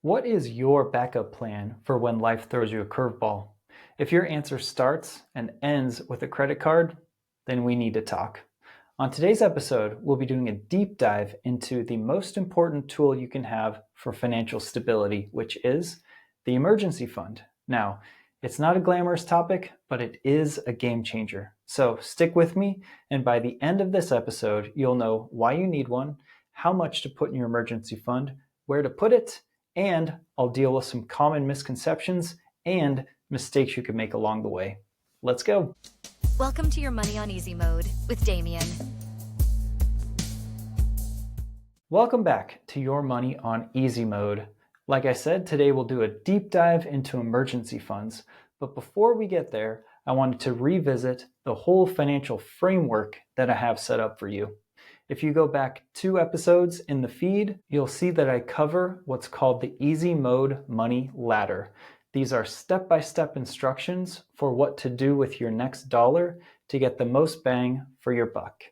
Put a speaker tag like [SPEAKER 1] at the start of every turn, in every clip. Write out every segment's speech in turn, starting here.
[SPEAKER 1] What is your backup plan for when life throws you a curveball? If your answer starts and ends with a credit card, then we need to talk. On today's episode, we'll be doing a deep dive into the most important tool you can have for financial stability, which is the emergency fund. Now, it's not a glamorous topic, but it is a game changer. So stick with me, and by the end of this episode, you'll know why you need one, how much to put in your emergency fund, where to put it, and I'll deal with some common misconceptions and mistakes you can make along the way. Let's go.
[SPEAKER 2] Welcome to your Money on Easy mode with Damien.
[SPEAKER 1] Welcome back to your Money on Easy mode. Like I said, today we'll do a deep dive into emergency funds. But before we get there, I wanted to revisit the whole financial framework that I have set up for you. If you go back 2 episodes in the feed, you'll see that I cover what's called the Easy Mode Money Ladder. These are step-by-step instructions for what to do with your next dollar to get the most bang for your buck.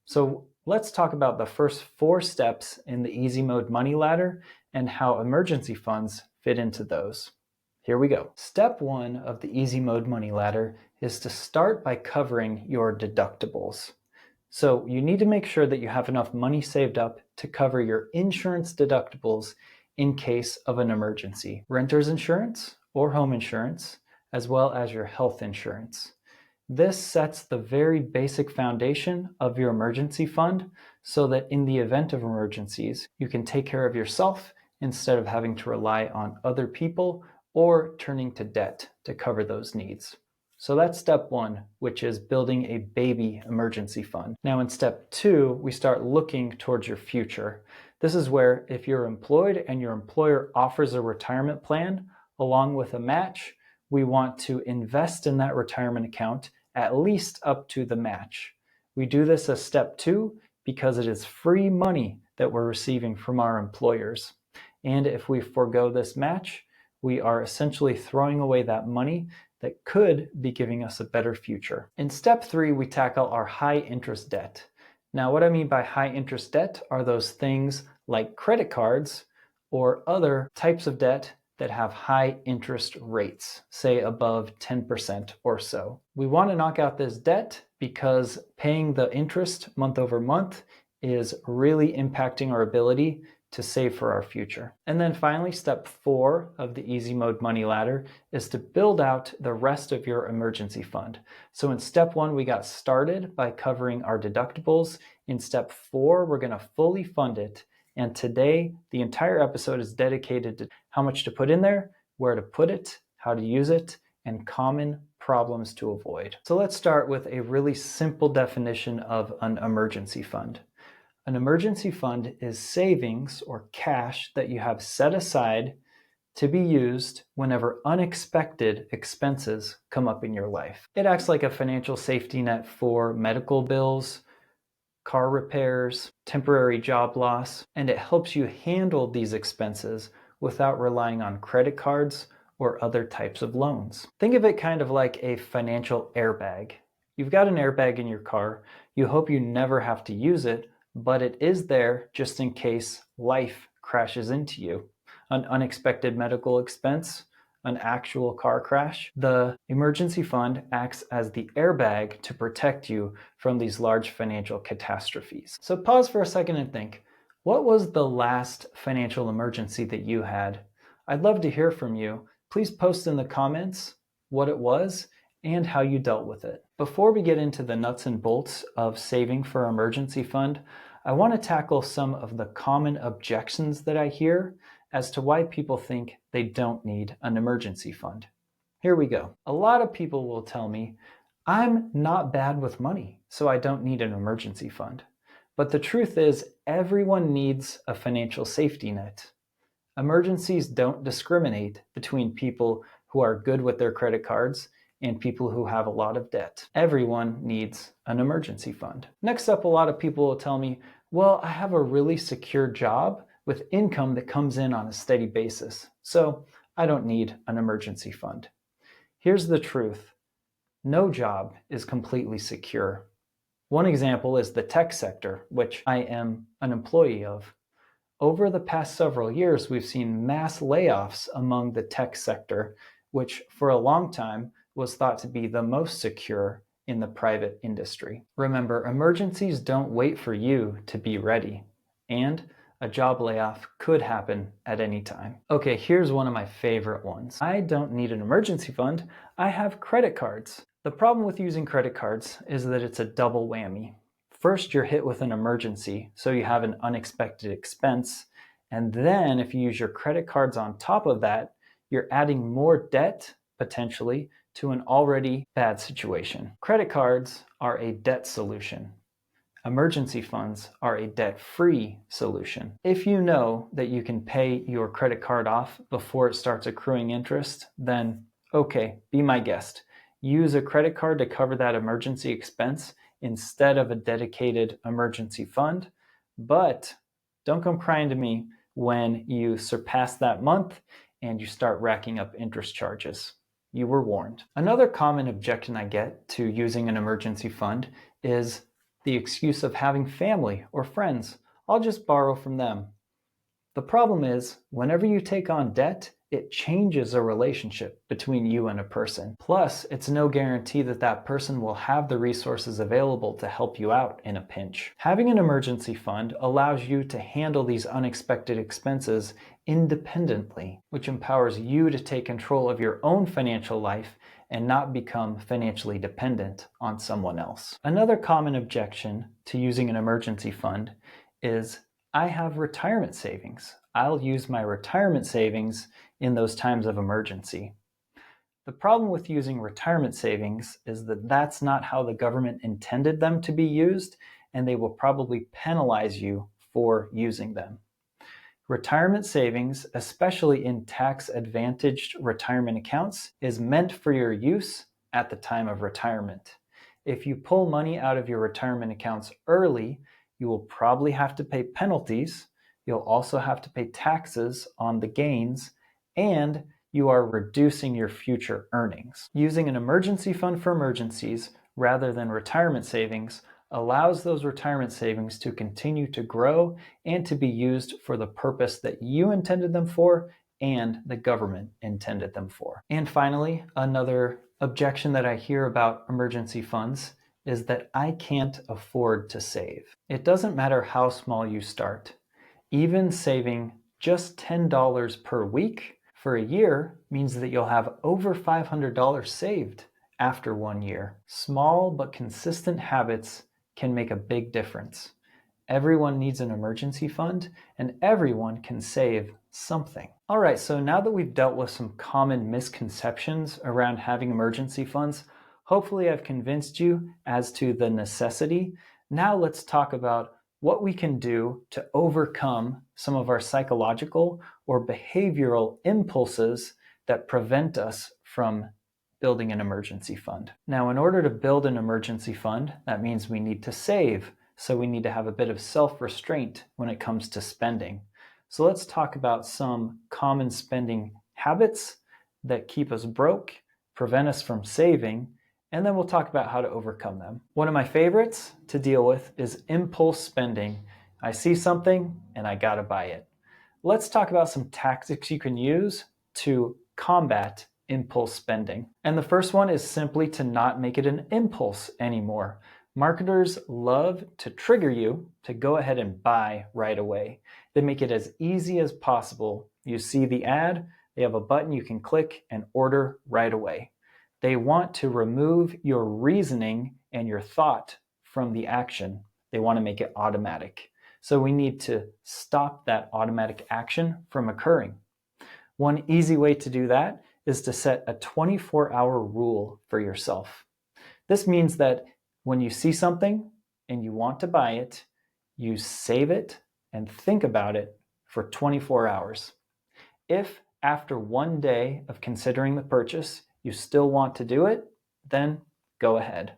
[SPEAKER 1] So let's talk about the first 4 steps in the Easy Mode Money Ladder and how emergency funds fit into those. Here we go. Step 1 of the Easy Mode Money Ladder is to start by covering your deductibles. So you need to make sure that you have enough money saved up to cover your insurance deductibles in case of an emergency. Renter's insurance or home insurance, as well as your health insurance. This sets the very basic foundation of your emergency fund so that in the event of emergencies, you can take care of yourself instead of having to rely on other people or turning to debt to cover those needs. So that's step 1, which is building a baby emergency fund. Now in step 2, we start looking towards your future. This is where if you're employed and your employer offers a retirement plan along with a match, we want to invest in that retirement account at least up to the match. We do this as step 2 because it is free money that we're receiving from our employers. And if we forego this match, we are essentially throwing away that money that could be giving us a better future. In step 3, we tackle our high interest debt. Now, what I mean by high interest debt are those things like credit cards or other types of debt that have high interest rates, say above 10% or so. We want to knock out this debt because paying the interest month over month is really impacting our ability to save for our future. And then finally, step 4 of the Easy Mode Money Ladder is to build out the rest of your emergency fund. So in step 1, we got started by covering our deductibles. In step 4, we're going to fully fund it. And today, the entire episode is dedicated to how much to put in there, where to put it, how to use it, and common problems to avoid. So let's start with a really simple definition of an emergency fund. An emergency fund is savings or cash that you have set aside to be used whenever unexpected expenses come up in your life. It acts like a financial safety net for medical bills, car repairs, temporary job loss, and it helps you handle these expenses without relying on credit cards or other types of loans. Think of it kind of like a financial airbag. You've got an airbag in your car. You hope you never have to use it, but it is there just in case life crashes into you. An unexpected medical expense, an actual car crash. The emergency fund acts as the airbag to protect you from these large financial catastrophes. So pause for a second and think, what was the last financial emergency that you had? I'd love to hear from you. Please post in the comments what it was and how you dealt with it. Before we get into the nuts and bolts of saving for emergency fund, I want to tackle some of the common objections that I hear as to why people think they don't need an emergency fund. Here we go. A lot of people will tell me, I'm not bad with money, so I don't need an emergency fund. But the truth is, everyone needs a financial safety net. Emergencies don't discriminate between people who are good with their credit cards and people who have a lot of debt. Everyone needs an emergency fund. Next up, a lot of people will tell me, well, I have a really secure job with income that comes in on a steady basis, so I don't need an emergency fund. Here's the truth. No job is completely secure. One example is the tech sector, which I am an employee of. Over the past several years, we've seen mass layoffs among the tech sector, which for a long time was thought to be the most secure in the private industry. Remember, emergencies don't wait for you to be ready, and a job layoff could happen at any time. Okay, here's one of my favorite ones. I don't need an emergency fund, I have credit cards. The problem with using credit cards is that it's a double whammy. First, you're hit with an emergency, so you have an unexpected expense. And then, if you use your credit cards on top of that, you're adding more debt, potentially, to an already bad situation. Credit cards are a debt solution. Emergency funds are a debt-free solution. If you know that you can pay your credit card off before it starts accruing interest, then okay, be my guest. Use a credit card to cover that emergency expense instead of a dedicated emergency fund, but don't come crying to me when you surpass that month and you start racking up interest charges. You were warned. Another common objection I get to using an emergency fund is the excuse of having family or friends. I'll just borrow from them. The problem is, whenever you take on debt, it changes a relationship between you and a person. Plus, it's no guarantee that that person will have the resources available to help you out in a pinch. Having an emergency fund allows you to handle these unexpected expenses independently, which empowers you to take control of your own financial life and not become financially dependent on someone else. Another common objection to using an emergency fund is, I have retirement savings. I'll use my retirement savings in those times of emergency. The problem with using retirement savings is that that's not how the government intended them to be used, and they will probably penalize you for using them. Retirement savings, especially in tax-advantaged retirement accounts, is meant for your use at the time of retirement. If you pull money out of your retirement accounts early, you will probably have to pay penalties. You'll also have to pay taxes on the gains, and you are reducing your future earnings. Using an emergency fund for emergencies rather than retirement savings allows those retirement savings to continue to grow and to be used for the purpose that you intended them for and the government intended them for. And finally, another objection that I hear about emergency funds is that I can't afford to save. It doesn't matter how small you start. Even saving just $10 per week for a year means that you'll have over $500 saved after 1 year. Small but consistent habits can make a big difference. Everyone needs an emergency fund, and everyone can save something. All right, so now that we've dealt with some common misconceptions around having emergency funds, hopefully I've convinced you as to the necessity. Now let's talk about what we can do to overcome some of our psychological or behavioral impulses that prevent us from building an emergency fund. Now, in order to build an emergency fund, that means we need to save. So we need to have a bit of self-restraint when it comes to spending. So let's talk about some common spending habits that keep us broke, prevent us from saving, and then we'll talk about how to overcome them. One of my favorites to deal with is impulse spending. I see something and I gotta buy it. Let's talk about some tactics you can use to combat impulse spending. And the first one is simply to not make it an impulse anymore. Marketers love to trigger you to go ahead and buy right away. They make it as easy as possible. You see the ad, they have a button you can click and order right away. They want to remove your reasoning and your thought from the action. They want to make it automatic. So we need to stop that automatic action from occurring. One easy way to do that is to set a 24-hour rule for yourself. This means that when you see something and you want to buy it, you save it and think about it for 24 hours. If after 1 day of considering the purchase, you still want to do it, then go ahead.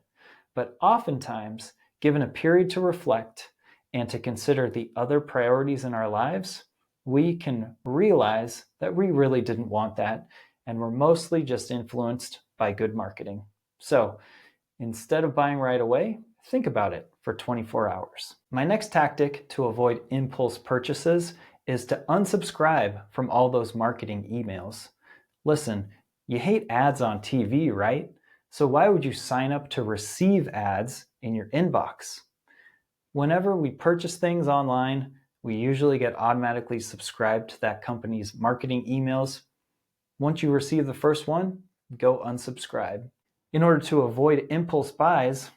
[SPEAKER 1] But oftentimes, given a period to reflect and to consider the other priorities in our lives, we can realize that we really didn't want that, and we're mostly just influenced by good marketing. So instead of buying right away, think about it for 24 hours. My next tactic to avoid impulse purchases is to unsubscribe from all those marketing emails. Listen, you hate ads on TV, right? So why would you sign up to receive ads in your inbox? Whenever we purchase things online, we usually get automatically subscribed to that company's marketing emails. Once you receive the first one, go unsubscribe. In order to avoid impulse buys,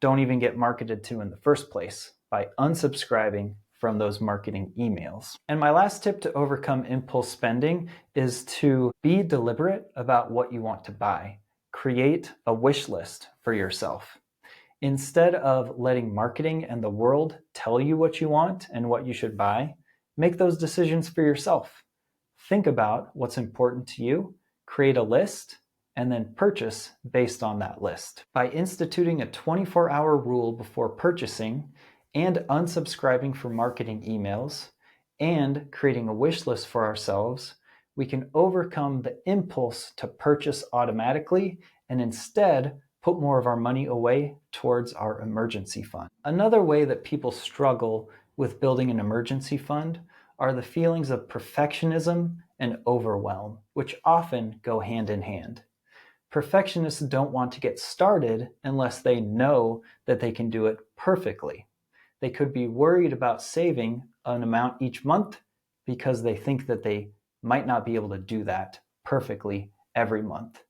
[SPEAKER 1] don't even get marketed to in the first place by unsubscribing from those marketing emails. And my last tip to overcome impulse spending is to be deliberate about what you want to buy. Create a wish list for yourself. Instead of letting marketing and the world tell you what you want and what you should buy, make those decisions for yourself. Think about what's important to you, create a list, and then purchase based on that list. By instituting a 24-hour rule before purchasing and unsubscribing from marketing emails and creating a wish list for ourselves, we can overcome the impulse to purchase automatically and instead put more of our money away towards our emergency fund. Another way that people struggle with building an emergency fund are the feelings of perfectionism and overwhelm, which often go hand in hand. Perfectionists don't want to get started unless they know that they can do it perfectly. They could be worried about saving an amount each month because they think that they might not be able to do that perfectly every month.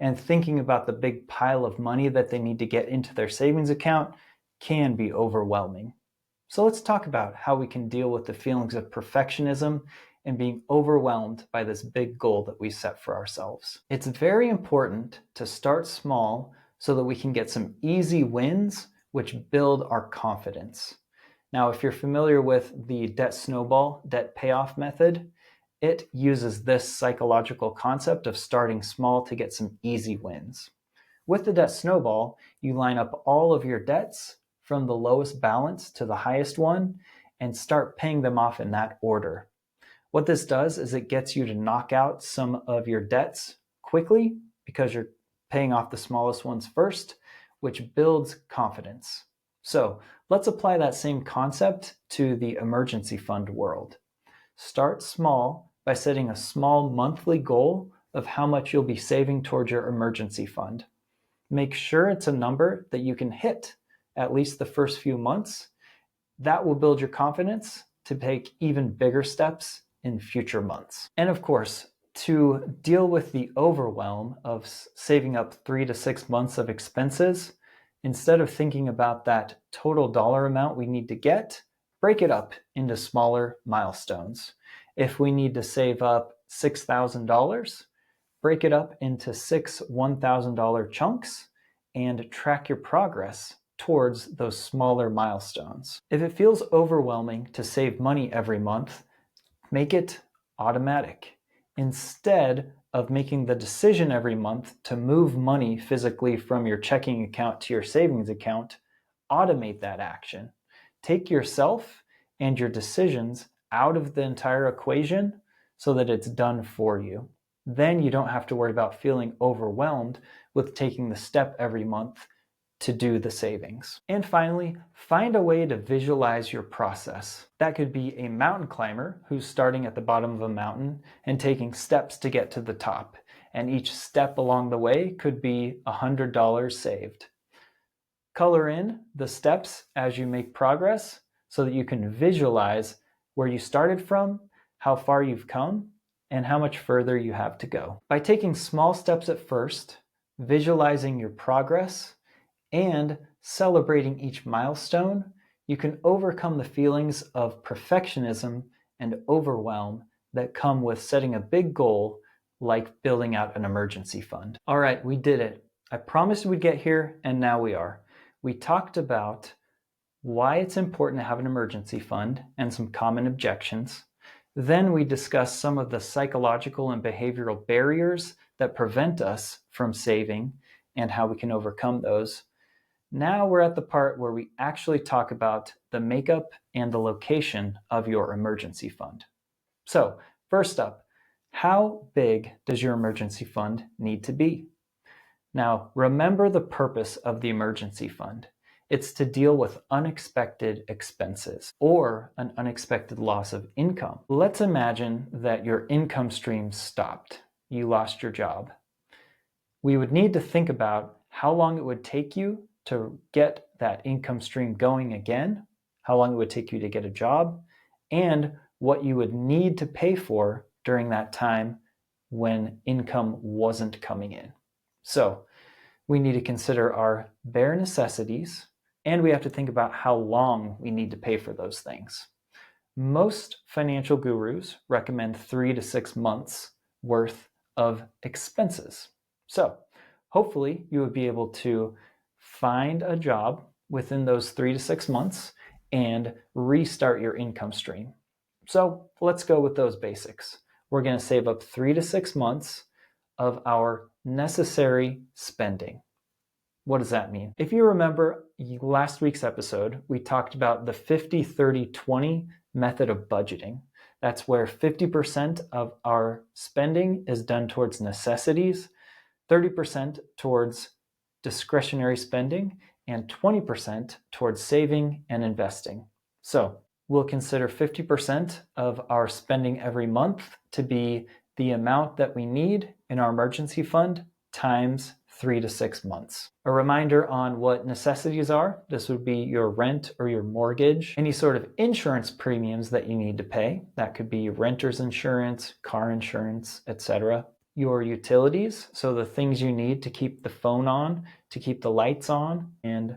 [SPEAKER 1] And thinking about the big pile of money that they need to get into their savings account can be overwhelming. So let's talk about how we can deal with the feelings of perfectionism and being overwhelmed by this big goal that we set for ourselves. It's very important to start small so that we can get some easy wins which build our confidence. Now, if you're familiar with the debt snowball, debt payoff method, it uses this psychological concept of starting small to get some easy wins. With the debt snowball, you line up all of your debts from the lowest balance to the highest one and start paying them off in that order. What this does is it gets you to knock out some of your debts quickly because you're paying off the smallest ones first, which builds confidence. So let's apply that same concept to the emergency fund world. Start small by setting a small monthly goal of how much you'll be saving towards your emergency fund. Make sure it's a number that you can hit at least the first few months. That will build your confidence to take even bigger steps in future months. And of course, to deal with the overwhelm of saving up 3 to 6 months of expenses, instead of thinking about that total dollar amount we need to get, break it up into smaller milestones. If we need to save up $6,000, break it up into 6 $1,000 chunks and track your progress towards those smaller milestones. If it feels overwhelming to save money every month, make it automatic. Instead of making the decision every month to move money physically from your checking account to your savings account, automate that action. Take yourself and your decisions out of the entire equation so that it's done for you. Then you don't have to worry about feeling overwhelmed with taking the step every month to do the savings. And finally, find a way to visualize your process. That could be a mountain climber who's starting at the bottom of a mountain and taking steps to get to the top. And each step along the way could be $100 saved. Color in the steps as you make progress so that you can visualize where you started from, how far you've come, and how much further you have to go. By taking small steps at first, visualizing your progress, and celebrating each milestone, you can overcome the feelings of perfectionism and overwhelm that come with setting a big goal like building out an emergency fund. All right, we did it. I promised we'd get here, and now we are. We talked about why it's important to have an emergency fund and some common objections. Then we discussed some of the psychological and behavioral barriers that prevent us from saving and how we can overcome those. Now we're at the part where we actually talk about the makeup and the location of your emergency fund. So first up, how big does your emergency fund need to be? Now remember the purpose of the emergency fund. It's to deal with unexpected expenses or an unexpected loss of income. Let's imagine that your income stream stopped. You lost your job. We would need to think about how long it would take you to get that income stream going again, how long it would take you to get a job, and what you would need to pay for during that time when income wasn't coming in. So we need to consider our bare necessities, and we have to think about how long we need to pay for those things. Most financial gurus recommend 3 to 6 months worth of expenses. So hopefully you would be able to find a job within those 3 to 6 months and restart your income stream. So let's go with those basics. We're going to save up 3 to 6 months of our necessary spending. What does that mean? If you remember last week's episode, we talked about the 50-30-20 method of budgeting. That's where 50% of our spending is done towards necessities, 30% towards discretionary spending, and 20% towards saving and investing. So we'll consider 50% of our spending every month to be the amount that we need in our emergency fund times 3 to 6 months. A reminder on what necessities are. This would be your rent or your mortgage, any sort of insurance premiums that you need to pay. That could be renter's insurance, car insurance, etc. Your utilities, so the things you need to keep the phone on, to keep the lights on, and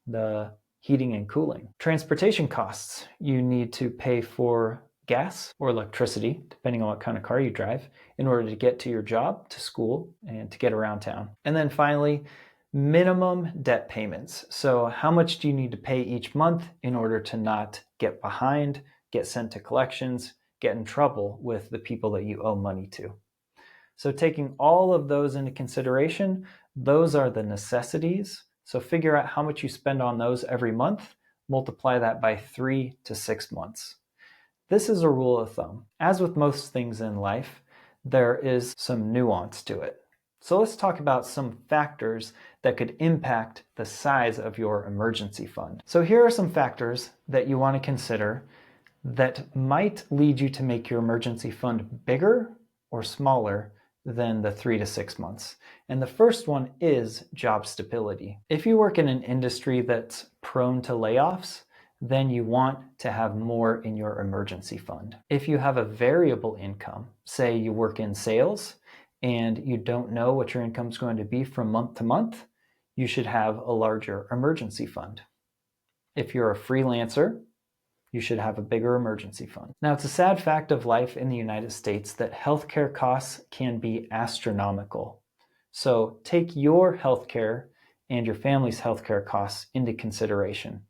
[SPEAKER 1] the heating and cooling. Transportation costs. You need to pay for gas or electricity, depending on what kind of car you drive, in order to get to your job, to school, and to get around town. And then finally, minimum debt payments. So how much do you need to pay each month in order to not get behind, get sent to collections, get in trouble with the people that you owe money to? So taking all of those into consideration, those are the necessities. So figure out how much you spend on those every month, multiply that by 3 to 6 months. This is a rule of thumb. As with most things in life, there is some nuance to it. So let's talk about some factors that could impact the size of your emergency fund. So here are some factors that you want to consider that might lead you to make your emergency fund bigger or smaller than the 3 to 6 months. And the first one is job stability. If you work in an industry that's prone to layoffs, then you want to have more in your emergency fund. If you have a variable income, say you work in sales and you don't know what your income is going to be from month to month, you should have a larger emergency fund. If you're a freelancer, you should have a bigger emergency fund. Now, it's a sad fact of life in the United States that healthcare costs can be astronomical. So take your healthcare and your family's healthcare costs into consideration.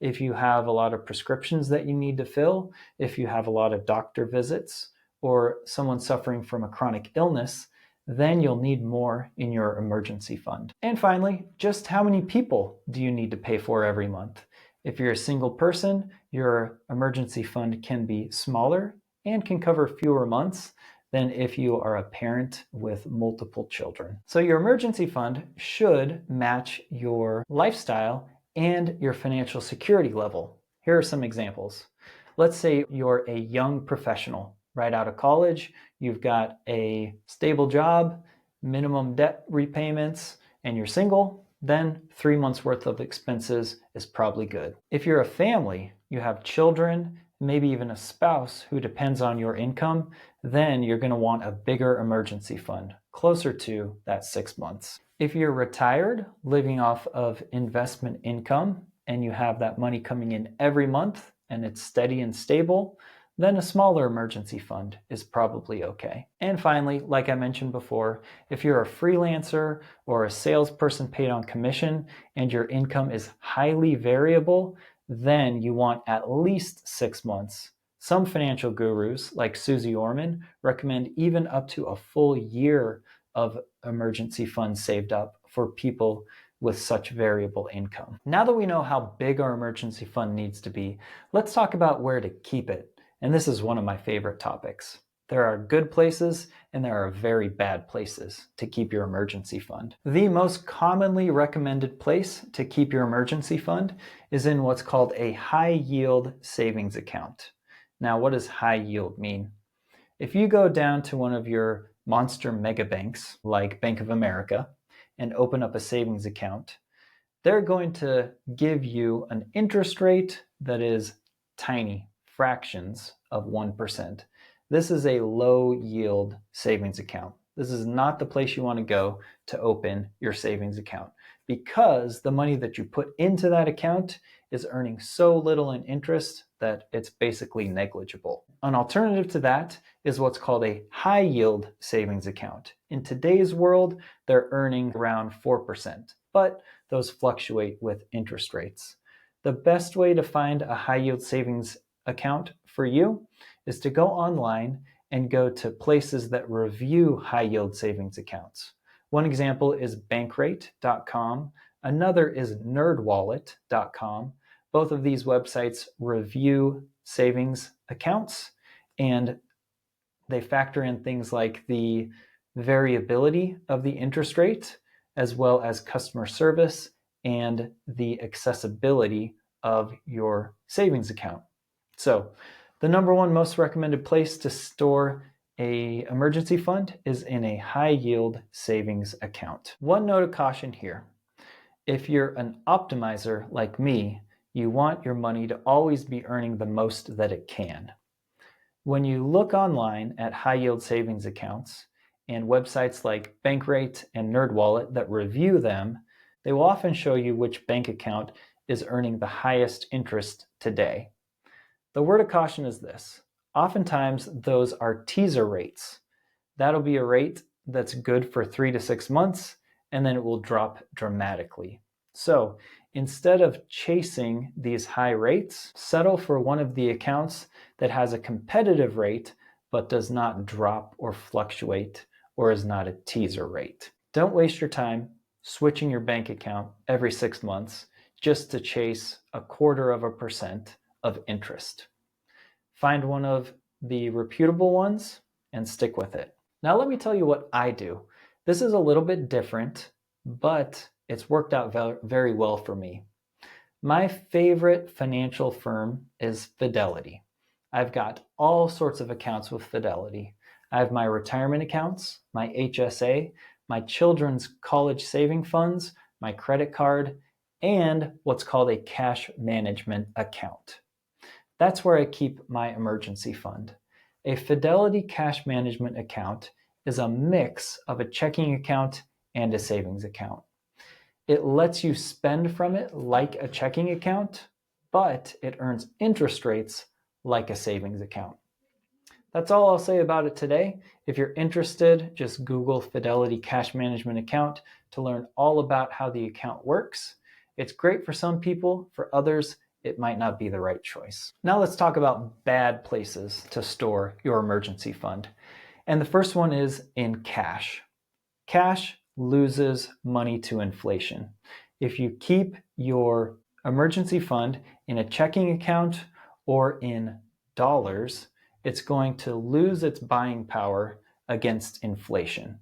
[SPEAKER 1] If you have a lot of prescriptions that you need to fill, if you have a lot of doctor visits, or someone suffering from a chronic illness, then you'll need more in your emergency fund. And finally, just how many people do you need to pay for every month? If you're a single person, your emergency fund can be smaller and can cover fewer months than if you are a parent with multiple children. So your emergency fund should match your lifestyle and your financial security level. Here are some examples. Let's say you're a young professional right out of college, you've got a stable job, minimum debt repayments, and you're single, then 3 months worth of expenses is probably good. If you're a family, you have children, maybe even a spouse who depends on your income, then you're going to want a bigger emergency fund, closer to that 6 months. If you're retired, living off of investment income, and you have that money coming in every month and it's steady and stable, then a smaller emergency fund is probably okay. And finally, like I mentioned before, if you're a freelancer or a salesperson paid on commission and your income is highly variable, then you want at least 6 months. Some financial gurus, like Susie Orman, recommend even up to a full year of emergency funds saved up for people with such variable income. Now that we know how big our emergency fund needs to be, let's talk about where to keep it. And this is one of my favorite topics. There are good places and there are very bad places to keep your emergency fund. The most commonly recommended place to keep your emergency fund is in what's called a high yield savings account. Now, what does high yield mean? If you go down to one of your monster mega banks like Bank of America and open up a savings account, they're going to give you an interest rate that is tiny, fractions of 1%. This is a low yield savings account. This is not the place you want to go to open your savings account because the money that you put into that account is earning so little in interest that it's basically negligible. An alternative to that is what's called a high yield savings account. In today's world, they're earning around 4%, but those fluctuate with interest rates. The best way to find a high yield savings account for you is to go online and go to places that review high yield savings accounts. One example is bankrate.com. Another is nerdwallet.com. Both of these websites review savings accounts, and they factor in things like the variability of the interest rate, as well as customer service and the accessibility of your savings account. So, the number one most recommended place to store an emergency fund is in a high yield savings account. One note of caution here. If you're an optimizer like me, you want your money to always be earning the most that it can. When you look online at high yield savings accounts and websites like Bankrate and NerdWallet that review them, they will often show you which bank account is earning the highest interest today. The word of caution is this. Oftentimes, those are teaser rates. That'll be a rate that's good for 3 to 6 months, and then it will drop dramatically. So instead of chasing these high rates, settle for one of the accounts that has a competitive rate but does not drop or fluctuate or is not a teaser rate. Don't waste your time switching your bank account every 6 months just to chase 0.25% of interest. Find one of the reputable ones and stick with it. Now let me tell you what I do. This is a little bit different, but it's worked out very well for me. My favorite financial firm is Fidelity. I've got all sorts of accounts with Fidelity. I have my retirement accounts, my HSA, my children's college saving funds, my credit card, and what's called a cash management account. That's where I keep my emergency fund. A Fidelity cash management account is a mix of a checking account and a savings account. It lets you spend from it like a checking account, but it earns interest rates like a savings account. That's all I'll say about it today. If you're interested, just Google Fidelity Cash Management Account to learn all about how the account works. It's great for some people, for others, it might not be the right choice. Now let's talk about bad places to store your emergency fund. And the first one is in cash. Cash loses money to inflation. If you keep your emergency fund in a checking account or in dollars, it's going to lose its buying power against inflation.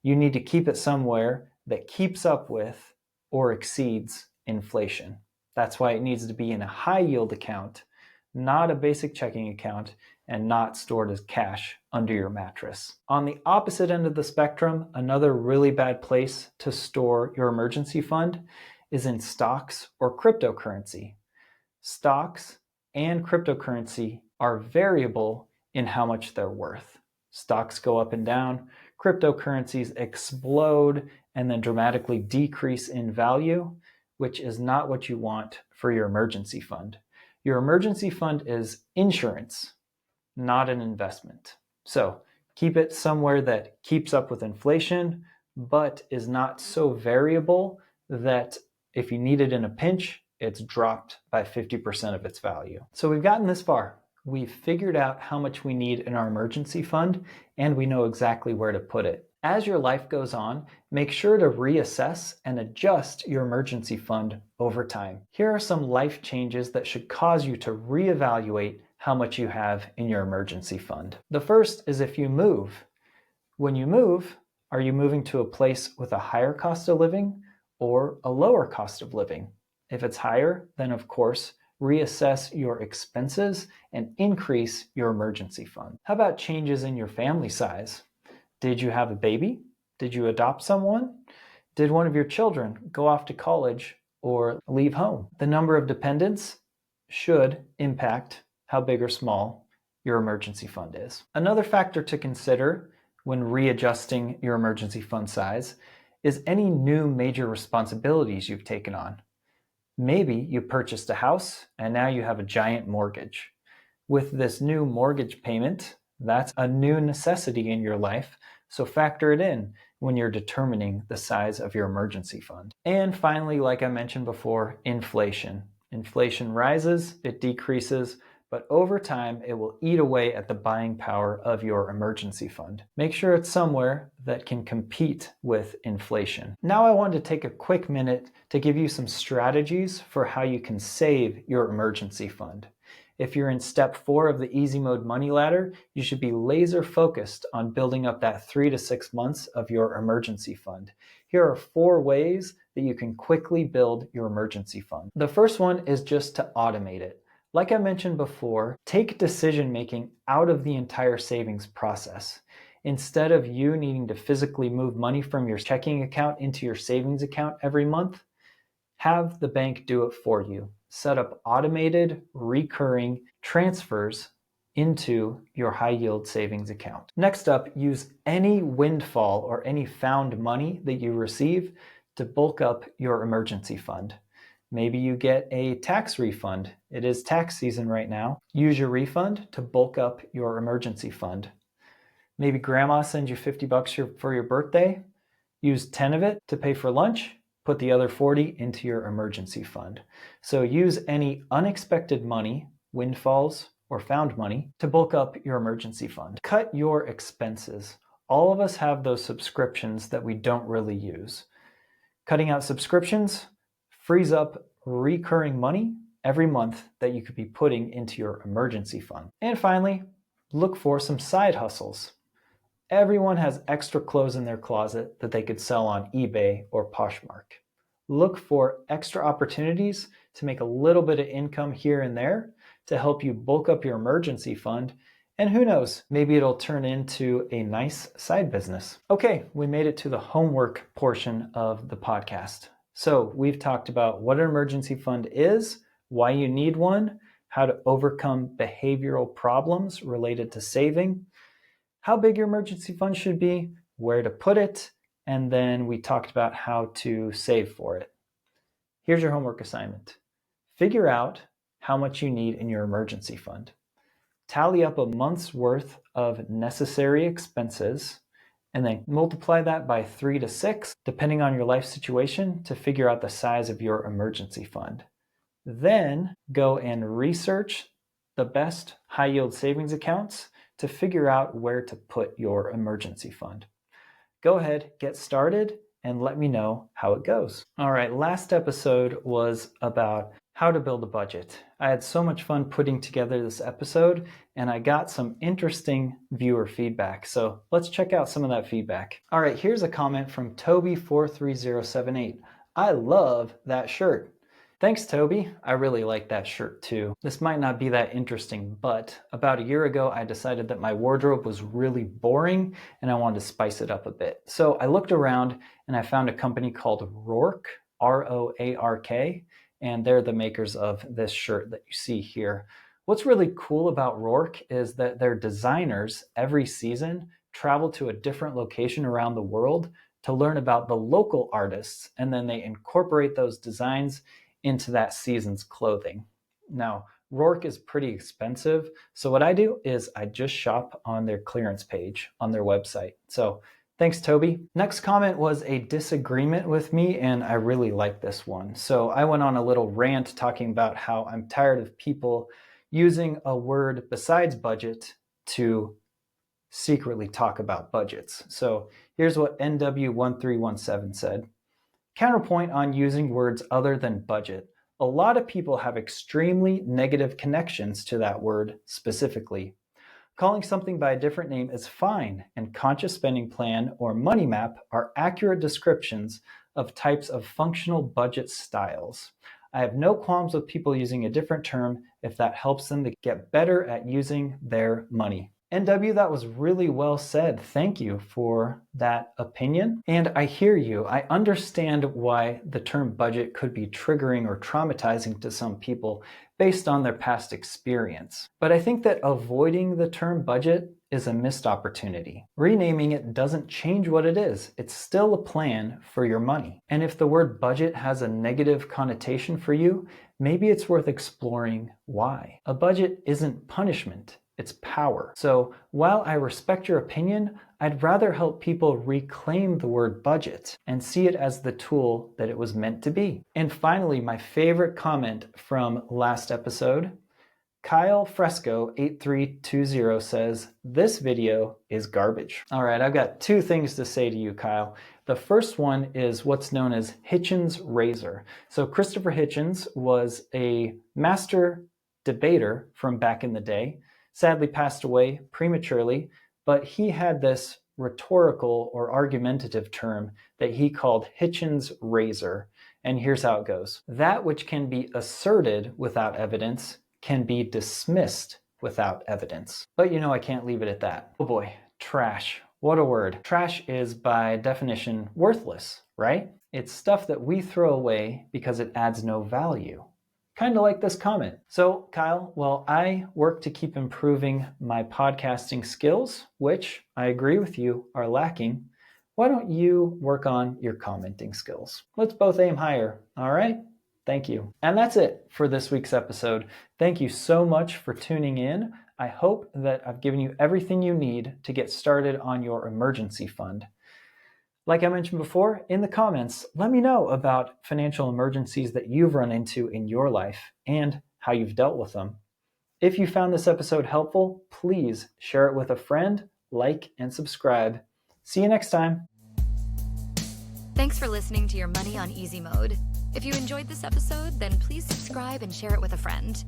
[SPEAKER 1] You need to keep it somewhere that keeps up with or exceeds inflation. That's why it needs to be in a high yield account, not a basic checking account, and not stored as cash under your mattress. On the opposite end of the spectrum, another really bad place to store your emergency fund is in stocks or cryptocurrency. Stocks and cryptocurrency are variable in how much they're worth. Stocks go up and down, cryptocurrencies explode and then dramatically decrease in value, which is not what you want for your emergency fund. Your emergency fund is insurance, not an investment. So keep it somewhere that keeps up with inflation, but is not so variable that if you need it in a pinch, it's dropped by 50% of its value. So we've gotten this far. We've figured out how much we need in our emergency fund, and we know exactly where to put it. As your life goes on, make sure to reassess and adjust your emergency fund over time. Here are some life changes that should cause you to reevaluate how much you have in your emergency fund. The first is if you move. When you move, are you moving to a place with a higher cost of living or a lower cost of living? If it's higher, then of course, reassess your expenses and increase your emergency fund. How about changes in your family size? Did you have a baby? Did you adopt someone? Did one of your children go off to college or leave home? The number of dependents should impact how big or small your emergency fund is. Another factor to consider when readjusting your emergency fund size is any new major responsibilities you've taken on. Maybe you purchased a house and now you have a giant mortgage. With this new mortgage payment, that's a new necessity in your life, so factor it in when you're determining the size of your emergency fund. And finally, like I mentioned before, inflation. Inflation rises, it decreases, but over time it will eat away at the buying power of your emergency fund. Make sure it's somewhere that can compete with inflation. Now I wanted to take a quick minute to give you some strategies for how you can save your emergency fund. If you're in step 4 of the Easy Mode Money Ladder, you should be laser focused on building up that 3 to 6 months of your emergency fund. Here are 4 ways that you can quickly build your emergency fund. The first one is just to automate it. Like I mentioned before, take decision making out of the entire savings process. Instead of you needing to physically move money from your checking account into your savings account every month, have the bank do it for you. Set up automated, recurring transfers into your high yield savings account. Next up, use any windfall or any found money that you receive to bulk up your emergency fund. Maybe you get a tax refund. It is tax season right now. Use your refund to bulk up your emergency fund. Maybe grandma sends you $50 for your birthday. Use 10 of it to pay for lunch. Put the other 40 into your emergency fund. So use any unexpected money, windfalls, or found money to bulk up your emergency fund. Cut your expenses. All of us have those subscriptions that we don't really use. Cutting out subscriptions frees up recurring money every month that you could be putting into your emergency fund. And finally, look for some side hustles. Everyone has extra clothes in their closet that they could sell on eBay or Poshmark. Look for extra opportunities to make a little bit of income here and there to help you bulk up your emergency fund. And who knows, maybe it'll turn into a nice side business. Okay, we made it to the homework portion of the podcast. So we've talked about what an emergency fund is, why you need one, how to overcome behavioral problems related to saving, how big your emergency fund should be, where to put it, and then we talked about how to save for it. Here's your homework assignment. Figure out how much you need in your emergency fund. Tally up a month's worth of necessary expenses, and then multiply that by 3 to 6, depending on your life situation, to figure out the size of your emergency fund. Then go and research the best high yield savings accounts to figure out where to put your emergency fund. Go ahead, get started, and let me know how it goes. All right, last episode was about how to build a budget. I had so much fun putting together this episode, and I got some interesting viewer feedback. So let's check out some of that feedback. All right, here's a comment from Toby43078. I love that shirt. Thanks, Toby. I really like that shirt too. This might not be that interesting, but about a year ago, I decided that my wardrobe was really boring and I wanted to spice it up a bit. So I looked around and I found a company called Roark, R-O-A-R-K, and they're the makers of this shirt that you see here. What's really cool about Roark is that their designers every season travel to a different location around the world to learn about the local artists, and then they incorporate those designs into that season's clothing. Now, Roark is pretty expensive, so what I do is I just shop on their clearance page on their website. So thanks, Toby. Next comment was a disagreement with me, and I really like this one. So I went on a little rant talking about how I'm tired of people using a word besides budget to secretly talk about budgets. So here's what NW1317 said. Counterpoint on using words other than budget. A lot of people have extremely negative connections to that word specifically. Calling something by a different name is fine, and conscious spending plan or money map are accurate descriptions of types of functional budget styles. I have no qualms with people using a different term if that helps them to get better at using their money. NW, that was really well said. Thank you for that opinion. And I hear you. I understand why the term budget could be triggering or traumatizing to some people based on their past experience. But I think that avoiding the term budget is a missed opportunity. Renaming it doesn't change what it is. It's still a plan for your money. And if the word budget has a negative connotation for you, maybe it's worth exploring why. A budget isn't punishment. It's power. So while I respect your opinion, I'd rather help people reclaim the word budget and see it as the tool that it was meant to be. And finally, my favorite comment from last episode, Kyle Fresco 8320 says, "This video is garbage." All right, I've got two things to say to you, Kyle. The first one is what's known as Hitchens' razor. So Christopher Hitchens was a master debater from back in the day, sadly passed away prematurely, but he had this rhetorical or argumentative term that he called Hitchens' razor. And here's how it goes. That which can be asserted without evidence can be dismissed without evidence. But you know I can't leave it at that. Oh boy, trash. What a word. Trash is by definition worthless, right? It's stuff that we throw away because it adds no value. Kind of like this comment. So Kyle, while I work to keep improving my podcasting skills, which I agree with you are lacking, why don't you work on your commenting skills? Let's both aim higher, all right? Thank you. And that's it for this week's episode. Thank you so much for tuning in. I hope that I've given you everything you need to get started on your emergency fund. Like I mentioned before, in the comments, let me know about financial emergencies that you've run into in your life and how you've dealt with them. If you found this episode helpful, please share it with a friend, like, and subscribe. See you next time.
[SPEAKER 2] Thanks for listening to Your Money on Easy Mode. If you enjoyed this episode, then please subscribe and share it with a friend.